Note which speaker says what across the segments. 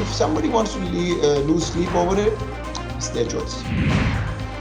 Speaker 1: If somebody wants to lose sleep over it, it's their choice.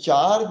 Speaker 1: 4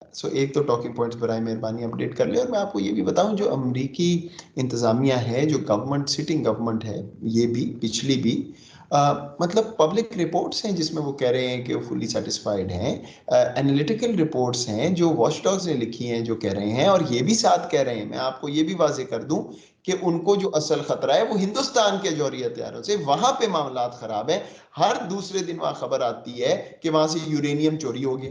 Speaker 1: ایک تو talking points برائے مہربانی update کر لیں، اور میں آپ کو یہ بھی بتاؤں جو امریکی انتظامیہ ہے، جو گورنمنٹ سٹنگ گورنمنٹ ہے، یہ بھی پچھلی بھی مطلب پبلک رپورٹس ہیں جس میں وہ کہہ رہے ہیں کہ وہ فلی سیٹسفائیڈ ہیں، انالیٹیکل رپورٹس ہیں جو واچ ڈاگز نے لکھی ہیں جو کہہ رہے ہیں، اور یہ بھی ساتھ کہہ رہے ہیں، میں آپ کو یہ بھی واضح کر دوں کہ ان کو جو اصل خطرہ ہے وہ ہندوستان کے جوہری ہتھیاروں سے، وہاں پہ معاملات خراب ہیں، ہر دوسرے دن وہاں خبر آتی ہے کہ وہاں سے یورینیم چوری ہو گیا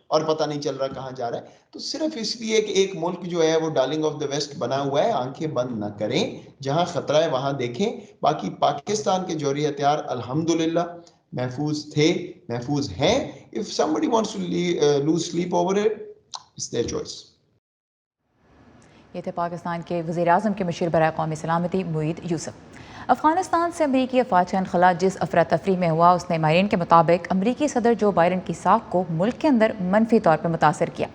Speaker 1: اور پتہ نہیں چل رہا کہاں جا رہا ہے۔ تو صرف اس لیے کہ ایک ملک جو ہے وہ ڈارلنگ آف دا ویسٹ بنا ہوا ہے، آنکھیں بند نہ کریں، جہاں خطرہ ہے وہاں دیکھیں۔ باقی پاکستان کے جوہری ہتھیار الحمدللہ محفوظ تھے، محفوظ ہیں۔ if somebody wants to lose sleep over it, it's their choice۔
Speaker 2: یہ تھے پاکستان کے وزیر اعظم کے مشیر برائے قومی سلامتی معید یوسف۔ افغانستان سے امریکی افواج کا انخلاء جس افراتفری میں ہوا، اس نے ماہرین کے مطابق امریکی صدر جو بائیڈن کی ساکھ کو ملک کے اندر منفی طور پر متاثر کیا۔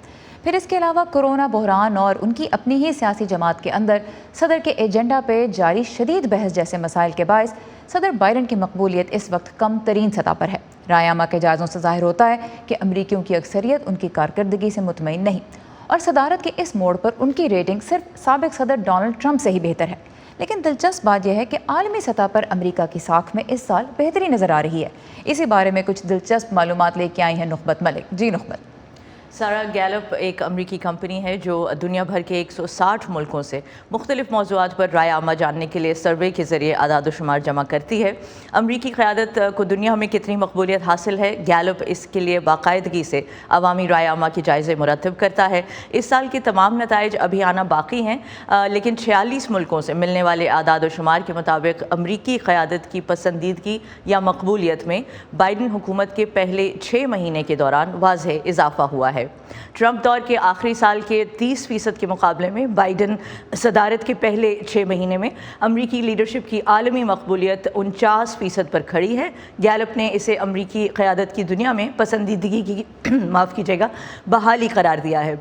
Speaker 2: پھر اس کے علاوہ کورونا بحران اور ان کی اپنی ہی سیاسی جماعت کے اندر صدر کے ایجنڈا پہ جاری شدید بحث جیسے مسائل کے باعث صدر بائیڈن کی مقبولیت اس وقت کم ترین سطح پر ہے۔ رائے عامہ کے جائزوں سے ظاہر ہوتا ہے کہ امریکیوں کی اکثریت ان کی کارکردگی سے مطمئن نہیں، اور صدارت کے اس موڑ پر ان کی ریٹنگ صرف سابق صدر ڈونلڈ ٹرمپ سے ہی بہتر ہے۔ لیکن دلچسپ بات یہ ہے کہ عالمی سطح پر امریکہ کی ساکھ میں اس سال بہتری نظر آ رہی ہے۔ اسی بارے میں کچھ دلچسپ معلومات لے کے آئی ہیں نخبت ملک۔ جی نخبت۔
Speaker 3: سارا، گیلپ ایک امریکی کمپنی ہے جو دنیا بھر کے 160 ملکوں سے مختلف موضوعات پر رائے عامہ جاننے کے لیے سروے کے ذریعے اعداد و شمار جمع کرتی ہے۔ امریکی قیادت کو دنیا میں کتنی مقبولیت حاصل ہے، گیلپ اس کے لیے باقاعدگی سے عوامی رائے عامہ کے جائزے مرتب کرتا ہے۔ اس سال کے تمام نتائج ابھی آنا باقی ہیں، لیکن 46 ملکوں سے ملنے والے اعداد و شمار کے مطابق امریکی قیادت کی پسندیدگی یا مقبولیت میں بائیڈن حکومت کے پہلے 6 مہینے کے دوران واضح اضافہ ہوا ہے۔ ٹرمپ دور کے آخری سال کے 30% کے مقابلے میں بائیڈن صدارت کے پہلے 6 مہینے میں امریکی لیڈرشپ کی عالمی مقبولیت 49% پر کھڑی ہے۔ گیلپ نے اسے امریکی قیادت کی دنیا میں پسندیدگی کی بحالی قرار دیا ہے۔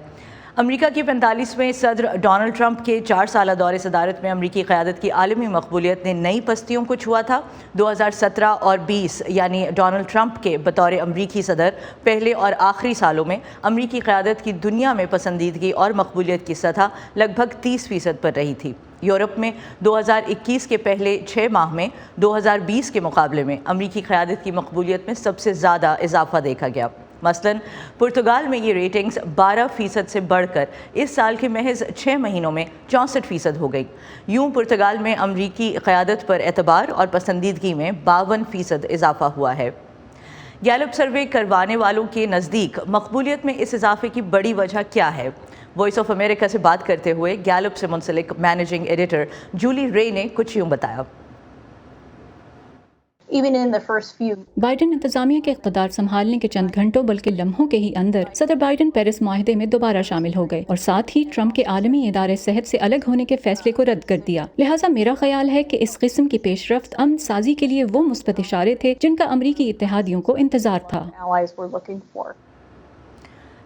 Speaker 3: امریکہ کے 45ویں صدر ڈونلڈ ٹرمپ کے 4 سالہ دور صدارت میں امریکی قیادت کی عالمی مقبولیت نے نئی پستیوں کو چھوا تھا۔ 2017 اور 20 یعنی ڈونلڈ ٹرمپ کے بطور امریکی صدر پہلے اور آخری سالوں میں امریکی قیادت کی دنیا میں پسندیدگی اور مقبولیت کی سطح لگ بھگ 30% پر رہی تھی۔ یورپ میں 2021 کے پہلے 6 ماہ میں 2020 کے مقابلے میں امریکی قیادت کی مقبولیت میں سب سے زیادہ اضافہ دیکھا گیا۔ مثلاً پرتگال میں یہ ریٹنگز 12% سے بڑھ کر اس سال کے محض 6 مہینوں میں 64% ہو گئی۔ یوں پرتگال میں امریکی قیادت پر اعتبار اور پسندیدگی میں 52% اضافہ ہوا ہے۔ گیلپ سروے کروانے والوں کے نزدیک مقبولیت میں اس اضافے کی بڑی وجہ کیا ہے؟ وائس آف امریکہ سے بات کرتے ہوئے گیلپ سے منسلک مینیجنگ ایڈیٹر جولی رے نے کچھ یوں بتایا۔
Speaker 4: بائیڈن انتظامیہ کے اقتدار سنبھالنے کے چند گھنٹوں بلکہ لمحوں کے ہی اندر صدر بائیڈن پیرس معاہدے میں دوبارہ شامل ہو گئے اور ساتھ ہی ٹرمپ کے عالمی ادارے صحت سے الگ ہونے کے فیصلے کو رد کر دیا۔ لہٰذا میرا خیال ہے کہ اس قسم کی پیش رفت امن سازی کے لیے وہ مثبت اشارے تھے جن کا امریکی اتحادیوں کو انتظار تھا۔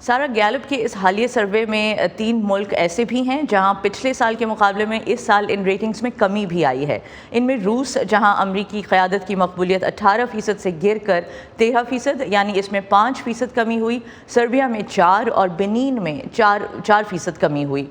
Speaker 3: سارا، گیلپ کے اس حالیہ سروے میں 3 ملک ایسے بھی ہیں جہاں پچھلے سال کے مقابلے میں اس سال ان ریٹنگز میں کمی بھی آئی ہے۔ ان میں روس، جہاں امریکی قیادت کی مقبولیت 18% سے گر کر 13% یعنی اس میں 5% کمی ہوئی، سربیا میں 4 اور بنین میں 4% کمی ہوئی۔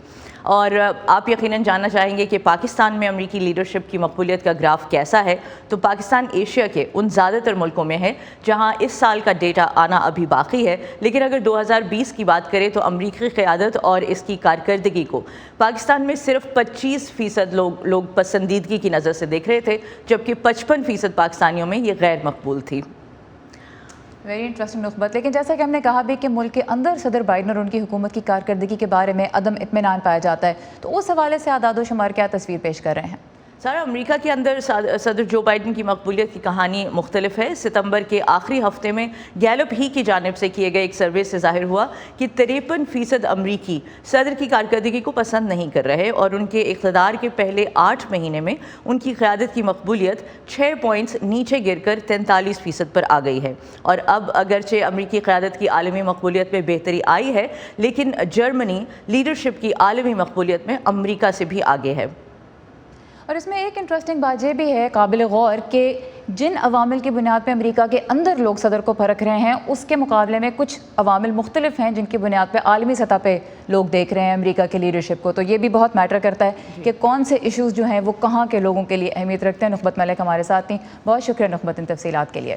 Speaker 3: اور آپ یقیناً جاننا چاہیں گے کہ پاکستان میں امریکی لیڈرشپ کی مقبولیت کا گراف کیسا ہے، تو پاکستان ایشیا کے ان زیادہ تر ملکوں میں ہے جہاں اس سال کا ڈیٹا آنا ابھی باقی ہے، لیکن اگر 2020 کی بات کریں تو امریکی قیادت اور اس کی کارکردگی کو پاکستان میں صرف 25% لوگ پسندیدگی کی نظر سے دیکھ رہے تھے، جبکہ 55% پاکستانیوں میں یہ غیر مقبول تھی۔
Speaker 2: ویری انٹرسٹنگ نخبت۔ لیکن جیسا کہ ہم نے کہا بھی کہ ملک کے اندر صدر بائیڈن اور ان کی حکومت کی کارکردگی کے بارے میں عدم اطمینان پایا جاتا ہے، تو اس حوالے سے اعداد و شمار کیا تصویر پیش کر رہے ہیں؟
Speaker 3: سارا، امریکہ کے اندر صدر جو بائیڈن کی مقبولیت کی کہانی مختلف ہے۔ ستمبر کے آخری ہفتے میں گیلپ ہی کی جانب سے کیے گئے ایک سروے سے ظاہر ہوا کہ 53% امریکی صدر کی کارکردگی کو پسند نہیں کر رہے، اور ان کے اقتدار کے پہلے 8 مہینے میں ان کی قیادت کی مقبولیت 6 پوائنٹس نیچے گر کر 43% پر آ گئی ہے۔ اور اب اگرچہ امریکی قیادت کی عالمی مقبولیت میں بہتری آئی ہے، لیکن جرمنی لیڈرشپ کی عالمی مقبولیت میں امریکہ سے بھی آگے ہے۔
Speaker 2: اور اس میں ایک انٹرسٹنگ بات یہ بھی ہے قابل غور کہ جن عوامل کی بنیاد پہ امریکہ کے اندر لوگ صدر کو پرکھ رہے ہیں اس کے مقابلے میں کچھ عوامل مختلف ہیں جن کی بنیاد پہ عالمی سطح پہ لوگ دیکھ رہے ہیں امریکہ کے لیڈرشپ کو. تو یہ بھی بہت میٹر کرتا ہے کہ کون سے ایشوز جو ہیں وہ کہاں کے لوگوں کے لیے اہمیت رکھتے ہیں. نخبت ملک ہمارے ساتھ تھیں, بہت شکریہ نخبت ان تفصیلات کے لیے.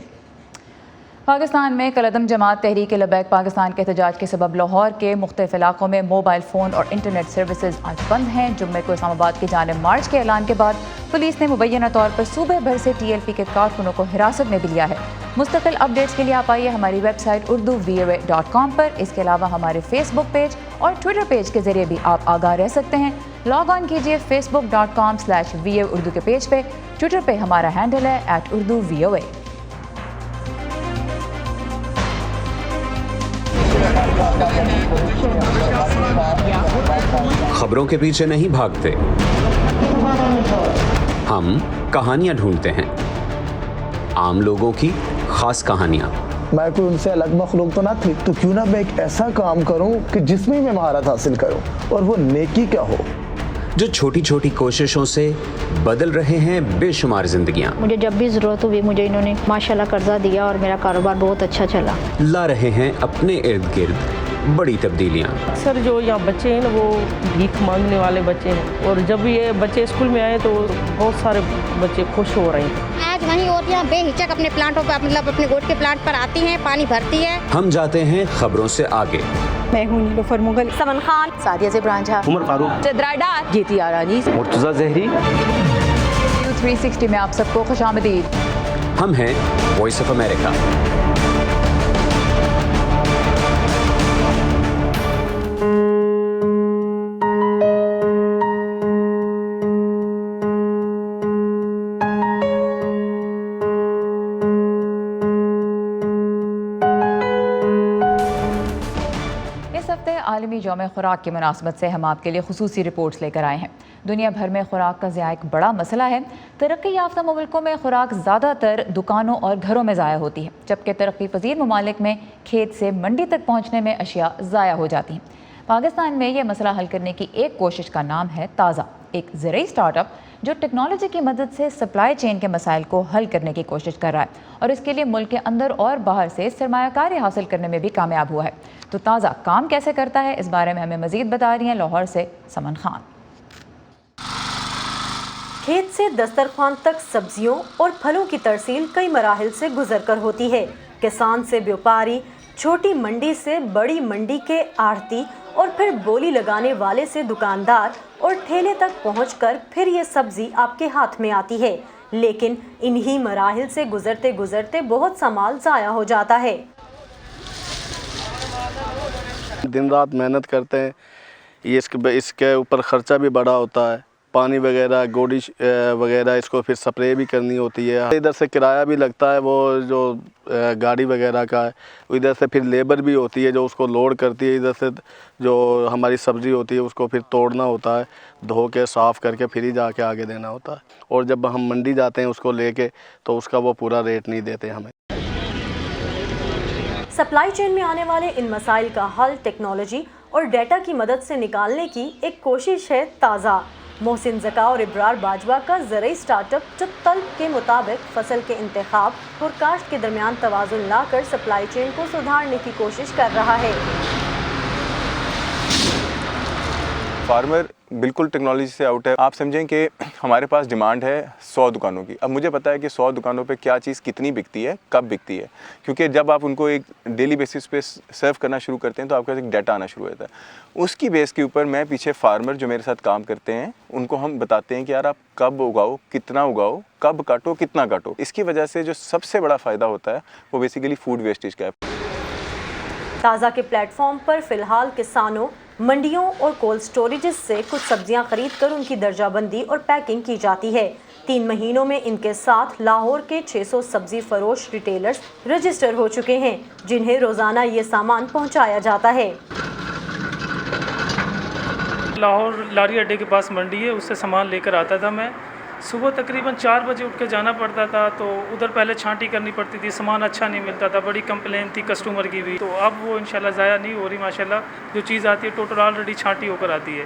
Speaker 2: پاکستان میں کالعدم جماعت تحریک لبیک پاکستان کے احتجاج کے سبب لاہور کے مختلف علاقوں میں موبائل فون اور انٹرنیٹ سروسز آج بند ہیں. جمعے کو اسلام آباد کی جانب مارچ کے اعلان کے بعد پولیس نے مبینہ طور پر صوبے بھر سے TLP کے کارکنوں کو حراست میں بھی لیا ہے. مستقل اپڈیٹس کے لیے آپ آئیے ہماری ویب سائٹ urduvoa.com پر. اس کے علاوہ ہمارے فیس بک پیج اور ٹویٹر پیج کے ذریعے بھی آپ آگاہ رہ سکتے ہیں. لاگ آن کیجیے facebook.com/VOA اردو کے پیج پہ. ٹویٹر پہ ہمارا ہینڈل ہے @urduvoa.
Speaker 5: خبروں کے پیچھے نہیں بھاگتے, ہم کہانیاں ڈھونڈتے ہیں, عام لوگوں کی خاص کہانیاں.
Speaker 6: میں کوئی ان سے الگ مخلوق تو نہ تھی, تو کیوں نہ میں ایک ایسا کام کروں کہ جس میں مہارت حاصل کروں اور وہ نیکی کیا ہو,
Speaker 5: جو چھوٹی چھوٹی کوششوں سے بدل رہے ہیں بے شمار زندگیاں.
Speaker 7: مجھے جب بھی ضرورت ہوئی مجھے انہوں نے ماشاءاللہ قرضہ دیا اور میرا کاروبار بہت اچھا چلا.
Speaker 5: لا رہے ہیں اپنے ارد گرد بڑی تبدیلیاں.
Speaker 8: اکثر جو یہاں بچے ہیں نا وہ بھیک مانگنے والے بچے ہیں, اور جب یہ بچے اسکول میں آئے تو بہت سارے بچے خوش ہو رہے ہیں.
Speaker 9: آج وہیں عورتیں بے ہچک اپنے پلانٹوں پر مطلب اپنے گوٹ کے پلانٹ پر آتی ہیں, پانی بھرتی ہے.
Speaker 5: ہم جاتے ہیں خبروں سے آگے.
Speaker 7: میں ہوں نیلوفر مغل,
Speaker 9: سمن خان,
Speaker 2: سعدیہ زبران جھا,
Speaker 10: عمر فاروق,
Speaker 2: چدرائے جیتی آرانی,
Speaker 10: مرتضیٰ زہری.
Speaker 2: 360 میں آپ سب کو خوش آمدید.
Speaker 5: ہم ہیں وائس آف امریکہ.
Speaker 2: عالمی یوم خوراک کی مناسبت سے ہم آپ کے لیے خصوصی رپورٹس لے کر آئے ہیں. دنیا بھر میں خوراک کا ضیاع ایک بڑا مسئلہ ہے. ترقی یافتہ ممالک میں خوراک زیادہ تر دکانوں اور گھروں میں ضائع ہوتی ہے, جبکہ ترقی پذیر ممالک میں کھیت سے منڈی تک پہنچنے میں اشیاء ضائع ہو جاتی ہیں. پاکستان میں یہ مسئلہ حل کرنے کی ایک کوشش کا نام ہے تازہ, ایک زرعی سٹارٹ اپ جو ٹیکنالوجی کی مدد سے سپلائی چین کے مسائل کو حل کرنے کی کوشش کر رہا ہے, اور اس کے لیے ملک کے اندر اور باہر سے سرمایہ کاری حاصل کرنے میں بھی کامیاب ہوا ہے. تو تازہ کام کیسے کرتا ہے, اس بارے میں ہمیں مزید بتا رہی ہیں لاہور سے سمن خان.
Speaker 11: کھیت سے دسترخوان تک سبزیوں اور پھلوں کی ترسیل کئی مراحل سے گزر کر ہوتی ہے. کسان سے بیوپاری, چھوٹی منڈی سے بڑی منڈی کے آڑھتی, اور پھر بولی لگانے والے سے دکاندار, اور ٹھیلے تک پہنچ کر پھر یہ سبزی آپ کے ہاتھ میں آتی ہے. لیکن انہی مراحل سے گزرتے گزرتے بہت سا مال ضائع ہو جاتا ہے.
Speaker 6: دن رات محنت کرتے ہیں, یہ اس کے اوپر خرچہ بھی بڑا ہوتا ہے, پانی وغیرہ, گوڑی وغیرہ, اس کو پھر سپرے بھی کرنی ہوتی ہے. ادھر سے کرایہ بھی لگتا ہے وہ جو گاڑی وغیرہ کا ہے, ادھر سے پھر لیبر بھی ہوتی ہے جو اس کو لوڈ کرتی ہے, ادھر سے جو ہماری سبزی ہوتی ہے اس کو پھر توڑنا ہوتا ہے, دھو کے صاف کر کے پھر ہی جا کے آگے دینا ہوتا ہے. اور جب ہم منڈی جاتے ہیں اس کو لے کے تو اس کا وہ پورا ریٹ نہیں دیتے ہمیں.
Speaker 11: سپلائی چین میں آنے والے ان مسائل کا حل ٹیکنالوجی اور ڈیٹا کی مدد سے نکالنے کی ایک کوشش ہے تازہ. محسن زکا اور ابرار باجوہ کا زرعی سٹارٹ اپ جو طلب کے مطابق فصل کے انتخاب اور کاشت کے درمیان توازن لا کر سپلائی چین کو سدھارنے کی کوشش کر رہا ہے.
Speaker 12: فارمر بالکل ٹیکنالوجی سے آؤٹ ہے. آپ سمجھیں کہ ہمارے پاس ڈیمانڈ ہے 100 دکانوں کی. اب مجھے پتا ہے کہ 100 دکانوں پہ کیا چیز کتنی بکتی ہے, کب بکتی ہے, کیونکہ جب آپ ان کو ایک ڈیلی بیسس پہ سرو کرنا شروع کرتے ہیں تو آپ کے پاس ایک ڈیٹا آنا شروع ہوتا ہے. اس کی بیس کے اوپر میں پیچھے فارمر جو میرے ساتھ کام کرتے ہیں ان کو ہم بتاتے ہیں کہ یار آپ کب اگاؤ, کتنا اگاؤ, کب کاٹو, کتنا کاٹو. اس کی وجہ سے جو سب سے بڑا فائدہ ہوتا ہے وہ بیسیکلی فوڈ ویسٹیج کا ہے.
Speaker 11: تازہ کے پلیٹ فارم پر فی الحال کسانوں, منڈیوں اور کولڈ سٹوریجز سے کچھ سبزیاں خرید کر ان کی درجہ بندی اور پیکنگ کی جاتی ہے. 3 مہینوں میں ان کے ساتھ لاہور کے 600 سبزی فروش ریٹیلرز رجسٹر ہو چکے ہیں جنہیں روزانہ یہ سامان پہنچایا جاتا ہے.
Speaker 13: لاہور لاری اڈے کے پاس منڈی ہے, اس سے سامان لے کر آتا تھا میں. صبح تقریباً 4 بجے اٹھ کے جانا پڑتا تھا, تو ادھر پہلے چھانٹی کرنی پڑتی تھی, سامان اچھا نہیں ملتا تھا, بڑی کمپلین تھی کسٹمر کی بھی. تو اب وہ انشاءاللہ ضائع نہیں ہو رہی, ماشاءاللہ جو چیز آتی ہے ٹوٹل آلریڈی چھانٹی ہو کر آتی ہے.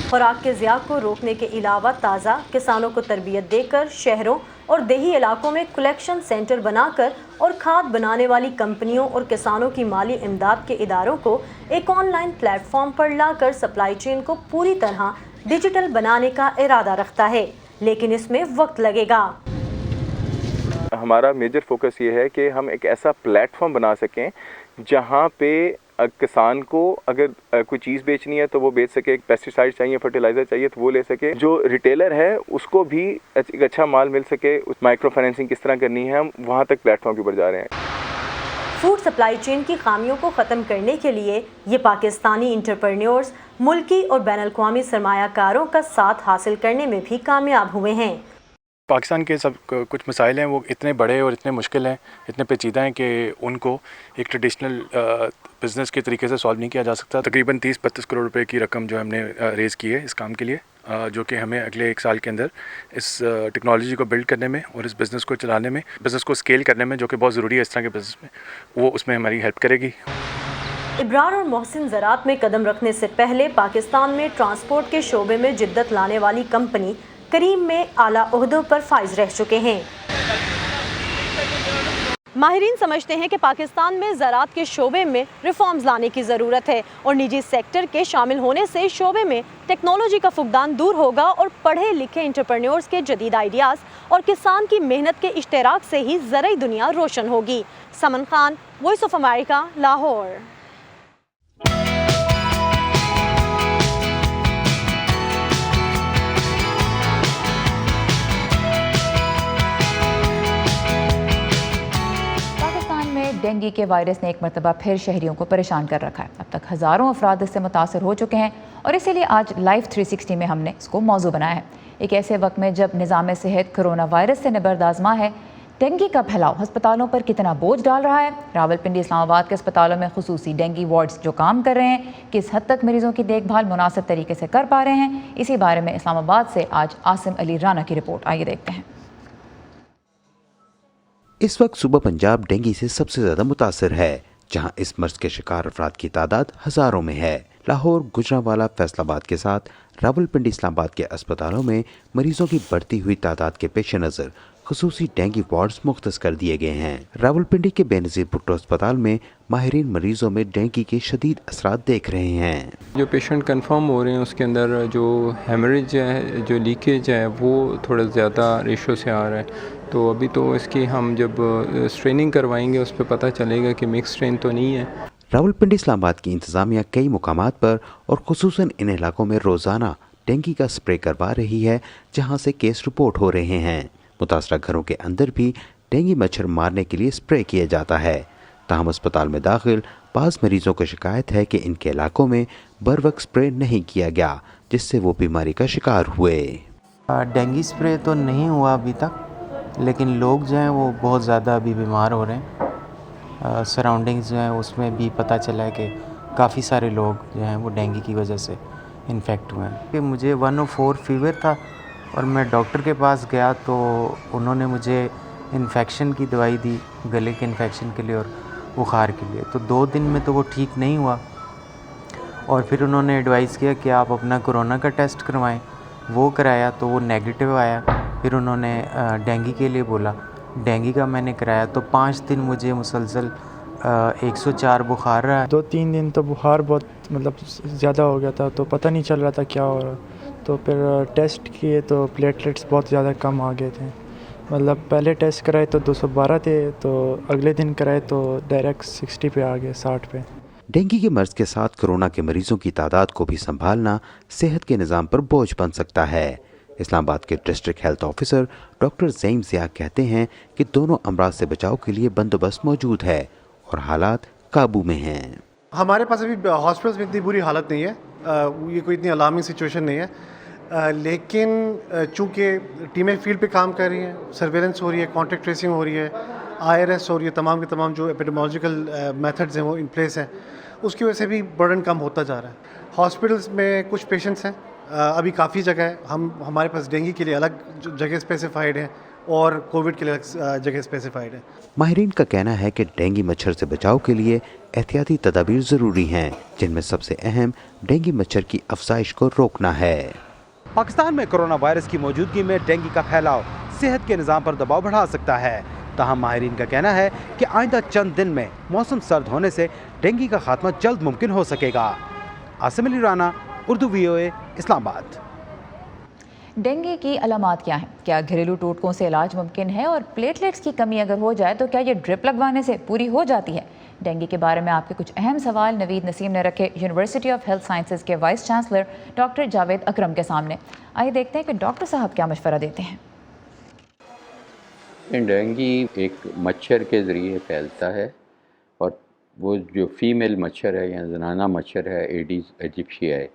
Speaker 11: خوراک کے ضیاع کو روکنے کے علاوہ تازہ کسانوں کو تربیت دے کر شہروں اور دیہی علاقوں میں کلیکشن سینٹر بنا کر اور کھاد بنانے والی کمپنیوں اور کسانوں کی مالی امداد کے اداروں کو ایک آن لائن پلیٹ فارم پر لا کر سپلائی چین کو پوری طرح ڈیجیٹل بنانے کا ارادہ رکھتا ہے، لیکن اس میں وقت لگے گا۔
Speaker 12: ہمارا میجر فوکس یہ ہے کہ ہم ایک ایسا پلیٹ فارم بنا سکیں جہاں پہ کسان کو اگر کوئی چیز بیچنی ہے تو وہ بیچ سکے، پیسٹیسائڈ چاہیے، فرٹیلائزر چاہیے تو وہ لے سکے، جو ریٹیلر ہے اس کو بھی ایک اچھا مال مل سکے۔ مائکرو فائنینسنگ کس طرح کرنی ہے، ہم وہاں تک پلیٹ فارم کے اوپر جا رہے ہیں۔
Speaker 11: فوڈ سپلائی چین کی خامیوں کو ختم کرنے کے لیے یہ پاکستانی انٹرپرینیورز ملکی اور بین الاقوامی سرمایہ کاروں کا ساتھ حاصل کرنے میں بھی کامیاب ہوئے ہیں۔
Speaker 10: پاکستان کے کچھ مسائل ہیں وہ اتنے بڑے اور اتنے مشکل ہیں، اتنے پیچیدہ ہیں کہ ان کو ایک ٹریڈیشنل بزنس کے طریقے سے سالو نہیں کیا جا سکتا۔ تقریباً 30-32 کروڑ روپے کی رقم جو ہم نے ریز کی ہے اس کام کے لیے، جو کہ ہمیں اگلے 1 سال کے اندر اس ٹیکنالوجی کو بلڈ کرنے میں اور اس بزنس کو چلانے میں، بزنس کو اسکیل کرنے میں، جو کہ بہت ضروری ہے اس طرح کے بزنس میں، وہ اس میں ہماری ہیلپ کرے گی۔
Speaker 11: ابرار اور محسن زراعت میں قدم رکھنے سے پہلے پاکستان میں ٹرانسپورٹ کے شعبے میں جدت لانے والی کمپنی کریم میں اعلیٰ عہدوں پر فائز رہ چکے ہیں۔ ماہرین سمجھتے ہیں کہ پاکستان میں زراعت کے شعبے میں ریفارمز لانے کی ضرورت ہے اور نجی سیکٹر کے شامل ہونے سے شعبے میں ٹیکنالوجی کا فقدان دور ہوگا اور پڑھے لکھے انٹرپرینیورز کے جدید آئیڈیاز اور کسان کی محنت کے اشتراک سے ہی زرعی دنیا روشن ہوگی۔ Saman Khan, voice of America, Lahore.
Speaker 2: Dengue کے وائرس نے ایک مرتبہ پھر شہریوں کو پریشان کر رکھا ہے۔ اب تک ہزاروں افراد اس سے متاثر ہو چکے ہیں اور اسی لیے آج لائف 360 میں ہم نے اس کو موضوع بنایا ہے۔ ایک ایسے وقت میں جب نظام صحت کرونا وائرس سے نبرد آزما ہے، ڈینگی کا پھیلاؤ ہسپتالوں پر کتنا بوجھ ڈال رہا ہے۔ راولپنڈی، اسلام آباد کے اسپتالوں میں خصوصی ڈینگی وارڈز جو کام کر رہے ہیں، کس حد تک مریضوں کی دیکھ بھال مناسب طریقے سے کر پا رہے ہیں، اسی بارے میں اسلام آباد سے آج عاصم علی رانا کی رپورٹ، آئیے دیکھتے ہیں۔
Speaker 14: اس وقت صوبہ پنجاب ڈینگی سے سب سے زیادہ متاثر ہے، جہاں اس مرض کے شکار افراد کی تعداد ہزاروں میں ہے۔ لاہور، گجرانوالہ، فیصل آباد کے ساتھ راولپنڈی، اسلام آباد کے اسپتالوں میں مریضوں کی بڑھتی ہوئی تعداد کے پیش نظر خصوصی ڈینگی وارڈز مختص کر دیے گئے ہیں۔ راولپنڈی کے بے نظیر بھٹو اسپتال میں ماہرین مریضوں میں ڈینگی کے شدید اثرات دیکھ رہے ہیں۔
Speaker 15: جو پیشنٹ کنفرم ہو رہے ہیں اس کے اندر جو ہیمریج ہے، جو لیکیج ہے، وہ تھوڑا زیادہ ریشو سے آ رہا ہے، تو ابھی تو اس کی ہم جب اسٹریننگ کروائیں گے اس پہ پتہ چلے گا کہ مکس اسٹرین تو نہیں ہے۔
Speaker 14: راولپنڈی، اسلام آباد کی انتظامیہ کئی مقامات پر اور خصوصاً ان علاقوں میں روزانہ ڈینگی کا اسپرے کروا رہی ہے جہاں سے کیس رپورٹ ہو رہے ہیں۔ متاثرہ گھروں کے اندر بھی ڈینگی مچھر مارنے کے لیے اسپرے کیا جاتا ہے، تاہم اسپتال میں داخل بعض مریضوں کو شکایت ہے کہ ان کے علاقوں میں بروقت اسپرے نہیں کیا گیا، جس سے وہ بیماری کا شکار ہوئے۔
Speaker 16: ڈینگی اسپرے تو نہیں ہوا ابھی تک، لیکن لوگ جو ہیں وہ بہت زیادہ ابھی بیمار ہو رہے ہیں۔ سراؤنڈنگز جو ہیں اس میں بھی پتہ چلا ہے کہ کافی سارے لوگ جو ہیں وہ ڈینگی کی وجہ سے انفیکٹ ہوئے ہیں۔ کہ مجھے 104 فیور تھا اور میں ڈاکٹر کے پاس گیا تو انہوں نے مجھے انفیکشن کی دوائی دی، گلے کے انفیکشن کے لیے اور بخار کے لیے، تو 2 دن میں تو وہ ٹھیک نہیں ہوا، اور پھر انہوں نے ایڈوائز کیا کہ آپ اپنا کورونا کا ٹیسٹ کروائیں۔ وہ کرایا تو وہ نیگیٹو آیا، پھر انہوں نے ڈینگی کے لیے بولا، ڈینگی کا میں نے کرایا تو 5 دن مجھے مسلسل 104 بخار رہا۔
Speaker 17: 2-3 دن تو بخار بہت زیادہ ہو گیا تھا، تو پتہ نہیں چل رہا تھا کیا ہو رہا، تو پھر ٹیسٹ کیے تو پلیٹلیٹس بہت زیادہ کم آ گئے تھے، پہلے ٹیسٹ کرائے تو 212 تھے، تو اگلے دن کرائے تو ڈائریکٹ 60 پہ آ گئے، 60 پہ۔
Speaker 14: ڈینگی کے مرض کے ساتھ کرونا کے مریضوں کی تعداد کو بھی سنبھالنا صحت کے نظام پر بوجھ بن سکتا ہے۔ اسلام آباد کے district health officer doctor Zaeem Zia کہتے ہیں کہ دونوں امراض سے بچاؤ کے لیے بندوبست موجود ہے اور حالات قابو میں ہیں۔
Speaker 10: ہمارے پاس ابھی ہاسپٹلس میں اتنی بری حالت نہیں ہے، یہ کوئی اتنی الارمنگ سچویشن نہیں ہے، لیکن چونکہ ٹیمیں فیلڈ پہ کام کر رہی ہیں، سرویلنس ہو رہی ہے، کانٹیکٹ ٹریسنگ ہو رہی ہے، IRS ہو رہی ہے، تمام کے تمام جو ایپیڈیمیولوجیکل میتھڈز ہیں وہ ان پلیس ہیں، اس کی وجہ سے بھی برڈن کم ہوتا جا رہا ہے۔ ہاسپٹلس میں کچھ پیشنٹس ہیں، ابھی کافی جگہ ہے، ہمارے پاس ڈینگی کے لیے الگ جگہ اسپیسیفائڈ ہیں اور کووڈ کے لیے الگ جگہ اسپیسیفائڈ ہے۔
Speaker 14: ماہرین کا کہنا ہے کہ ڈینگی مچھر سے بچاؤ کے لیے احتیاطی تدابیر ضروری ہیں، جن میں سب سے اہم ڈینگی مچھر کی افزائش کو روکنا ہے۔
Speaker 18: پاکستان میں کرونا وائرس کی موجودگی میں ڈینگی کا پھیلاؤ
Speaker 14: صحت کے نظام پر دباؤ بڑھا سکتا ہے. تاہم ماہرین کا کہنا ہے کہ آئندہ چند دن میں موسم سرد ہونے سے ڈینگی کا خاتمہ جلد ممکن ہو سکے گا. عاصم علی رانا، اردو VOA، اسلام آباد.
Speaker 2: ڈینگی کی علامات کیا ہیں؟ کیا گھریلو ٹوٹکوں سے علاج ممکن ہے؟ اور پلیٹلیٹس کی کمی اگر ہو جائے تو کیا یہ ڈرپ لگوانے سے پوری ہو جاتی ہے؟ ڈینگی کے بارے میں آپ کے کچھ اہم سوال نوید نسیم نے رکھے یونیورسٹی آف ہیلتھ سائنسز کے وائس چانسلر ڈاکٹر جاوید اکرم کے سامنے. آئیے دیکھتے ہیں کہ ڈاکٹر صاحب کیا مشورہ دیتے ہیں.
Speaker 18: ڈینگی ایک مچھر کے ذریعے پھیلتا ہے، اور وہ جو فیمیل مچھر ہے یا زنانہ مچھر ہے ایڈیز ایجپشیائی،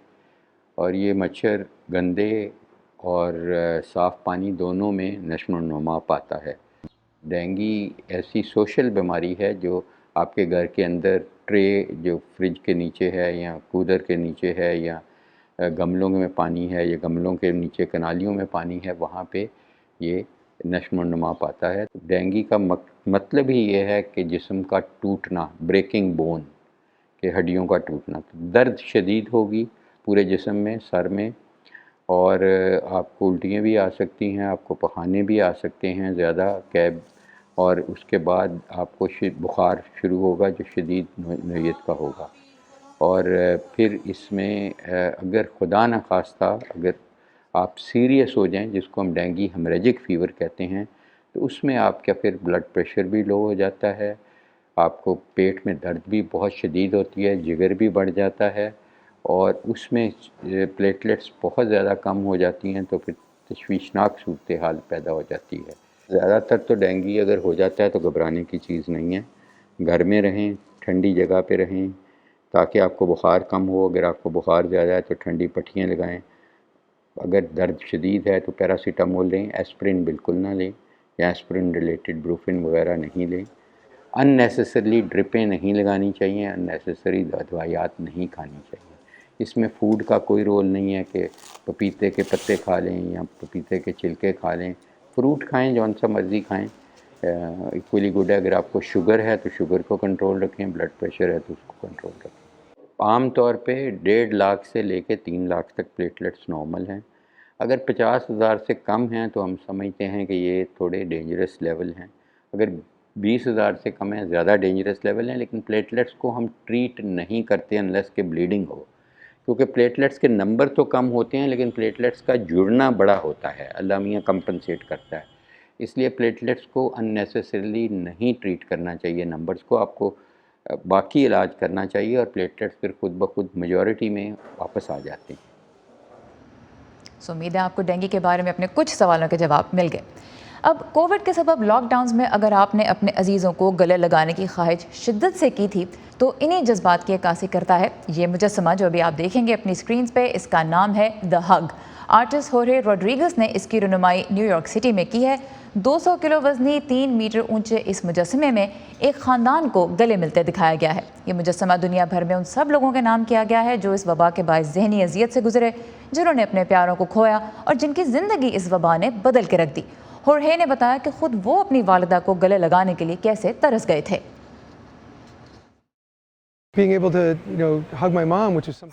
Speaker 18: اور یہ مچھر گندے اور صاف پانی دونوں میں نشو و نما پاتا ہے. ڈینگی ایسی سوشل بیماری ہے جو آپ کے گھر کے اندر ٹرے جو فریج کے نیچے ہے یا کولر کے نیچے ہے یا گملوں میں پانی ہے یا گملوں کے نیچے کنالیوں میں پانی ہے، وہاں پہ یہ نشو و نما پاتا ہے. ڈینگی کا مطلب ہی یہ ہے کہ جسم کا ٹوٹنا، بریکنگ بون، کہ ہڈیوں کا ٹوٹنا. درد شدید ہوگی پورے جسم میں، سر میں، اور آپ کو الٹیاں بھی آ سکتی ہیں، آپ کو پخانے بھی آ سکتے ہیں زیادہ کیب، اور اس کے بعد آپ کو بخار شروع ہوگا جو شدید نوعیت کا ہوگا. اور پھر اس میں اگر خدا نخواستہ اگر آپ سیریس ہو جائیں، جس کو ہم ڈینگی ہیمریجک فیور کہتے ہیں، تو اس میں آپ کا پھر بلڈ پریشر بھی لو ہو جاتا ہے، آپ کو پیٹ میں درد بھی بہت شدید ہوتی ہے، جگر بھی بڑھ جاتا ہے، اور اس میں پلیٹلیٹس بہت زیادہ کم ہو جاتی ہیں، تو پھر تشویشناک صورتحال پیدا ہو جاتی ہے. زیادہ تر تو ڈینگی اگر ہو جاتا ہے تو گھبرانے کی چیز نہیں ہے. گھر میں رہیں، ٹھنڈی جگہ پہ رہیں تاکہ آپ کو بخار کم ہو. اگر آپ کو بخار زیادہ ہے تو ٹھنڈی پٹیاں لگائیں. اگر درد شدید ہے تو پیراسیٹامول لیں، ایسپرین بالکل نہ لیں، یا ایسپرین ریلیٹڈ بروفن وغیرہ نہیں لیں. ان نیسیسریلی ڈرپیں نہیں لگانی چاہیے، ان نیسیسری دوائیات نہیں کھانی چاہیے. اس میں فوڈ کا کوئی رول نہیں ہے کہ پپیتے کے پتے کھا لیں یا پپیتے کے چھلکے کھا لیں. فروٹ کھائیں، جون سا مرضی کھائیں، ایکولی گڈ ہے. اگر آپ کو شوگر ہے تو شوگر کو کنٹرول رکھیں، بلڈ پریشر ہے تو اس کو کنٹرول رکھیں. عام طور پہ 1.5 لاکھ سے لے کے 3 لاکھ تک پلیٹلیٹس نارمل ہیں. اگر 50,000 سے کم ہیں تو ہم سمجھتے ہیں کہ یہ تھوڑے ڈینجرس لیول ہیں. اگر 20,000 سے کم ہیں زیادہ ڈینجرس لیول ہیں. لیکن پلیٹلیٹس کو ہم ٹریٹ نہیں کرتے انلیس کہ بلیڈنگ ہو، کیونکہ پلیٹلیٹس کے نمبر تو کم ہوتے ہیں لیکن پلیٹلیٹس کا جڑنا بڑا ہوتا ہے، اللہ میاں کمپنسیٹ کرتا ہے. اس لیے پلیٹلیٹس کو ان نیسیسریلی نہیں ٹریٹ کرنا چاہیے. نمبرز کو آپ کو باقی علاج کرنا چاہیے، اور پلیٹلیٹس پھر خود بخود میجورٹی میں واپس آ جاتے ہیں.
Speaker 2: امید ہے آپ کو ڈینگی کے بارے میں اپنے کچھ سوالوں کے جواب مل گئے. اب کووڈ کے سبب لاک ڈاؤنز میں اگر آپ نے اپنے عزیزوں کو گلے لگانے کی خواہش شدت سے کی تھی تو انہی جذبات کی عکاسی کرتا ہے یہ مجسمہ جو ابھی آپ دیکھیں گے اپنی سکرینز پہ. اس کا نام ہے دا ہگ. آرٹسٹ ہورے روڈریگز نے اس کی رونمائی نیو یارک سٹی میں کی ہے. 200 کلو وزنی 3 میٹر اونچے اس مجسمے میں ایک خاندان کو گلے ملتے دکھایا گیا ہے. یہ مجسمہ دنیا بھر میں ان سب لوگوں کے نام کیا گیا ہے جو اس وبا کے باعث ذہنی اذیت سے گزرے، جنہوں نے اپنے پیاروں کو کھویا اور جن کی زندگی اس وبا نے بدل کے رکھ دی. ہورہے نے بتایا کہ خود وہ اپنی والدہ کو گلے لگانے کے لیے کیسے ترس گئے تھے.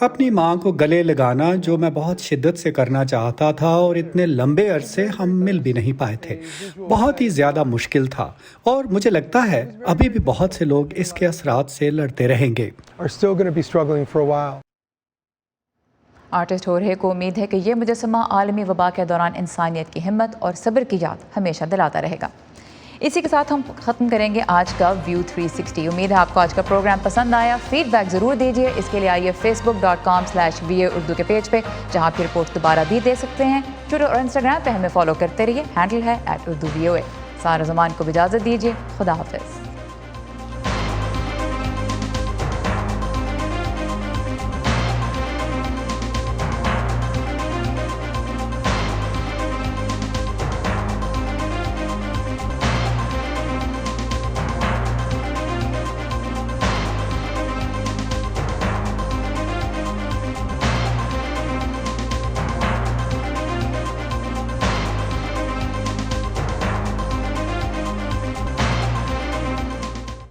Speaker 19: اپنی ماں کو گلے لگانا جو میں بہت شدت سے کرنا چاہتا تھا، اور اتنے لمبے عرصے ہم مل بھی نہیں پائے تھے. بہت ہی زیادہ مشکل تھا، اور مجھے لگتا ہے ابھی بھی بہت سے لوگ اس کے اثرات سے لڑتے رہیں گے.
Speaker 2: آرٹسٹ ہورہے کو امید ہے کہ یہ مجسمہ عالمی وبا کے دوران انسانیت کی ہمت اور صبر کی یاد ہمیشہ دلاتا رہے گا. اسی کے ساتھ ہم ختم کریں گے آج کا ویو 360. امید ہے آپ کو آج کا پروگرام پسند آیا. فیڈ بیک ضرور دیجیے. اس کے لیے آئیے facebook.com/VOA اردو کے پیج پہ، جہاں پھر رپورٹ دوبارہ بھی دے سکتے ہیں. ٹویٹر اور انسٹاگرام پہ ہمیں فالو کرتے رہیے. ہینڈل ہے @UrduVOA. سارا زمان کو اجازت دیجیے. خدا حافظ.